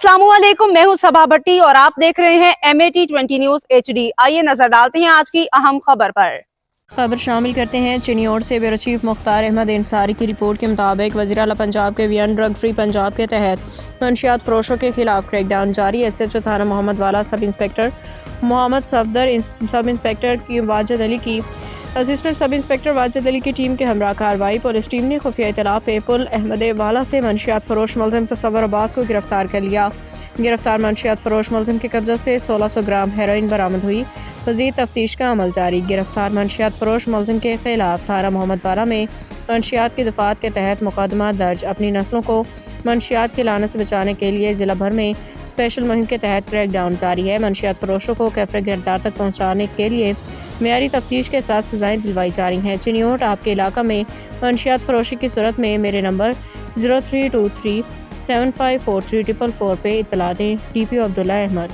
अस्सलाम वालेकुम, मैं हूं सबा भट्टी और आप देख रहे हैं MAT20 न्यूज HD। आइए नजर डालते हैं आज की अहम खबर पर। खबर शामिल करते हैं चिन्योट से ब्यूरो चीफ मुख्तार अहमद इंसारी की रिपोर्ट के मुताबिक वज़ीर आला पंजाब के वीएन ड्रग फ्री पंजाब के तहत मंशियात फरोशों के खिलाफ क्रैकडाउन जारी। SHO थाना मोहम्मद वाला, sub inspector Mohammad Safdar, sub inspector की वाजिद अली की assistant sub inspector Wajid Ali की टीम के हमरा कार्रवाई। पुलिस टीम ने खुफिया इतला पे पुल अहमद वाला से मंशियात फरोश मुलजिम तसव्वुर अब्बास को गिरफ्तार कर लिया। गिरफ्तार मंशियात फरोश मुलजिम के कब्जे से 1600 ग्राम हेरोइन बरामद हुई। मज़ीद तफ्तीश का अमल जारी। गिरफ्तार मंशियात फरोश मुलजिम के खिलाफ थाना मोहम्मद वाला में मंशियात की दफात के तहत मुकदमा दर्ज। अपनी नस्लों को मंशियात की लानत से बचाने के लिए ज़िला भर में स्पेशल मुहिम के तहत क्रैकडाउन जारी है। मंशियात फरोशों को कैफरे गिरफ्तार तक पहुँचाने के लिए मेयारी तफ्तीश के साथ सजाएं दिलवाई जा रही हैं। चिन्योट आपके इलाका में मंशियात फरोशी की सूरत में मेरे नंबर 0323754344 पे इत्तला दें। DPO अब्दुल्ला अहमद।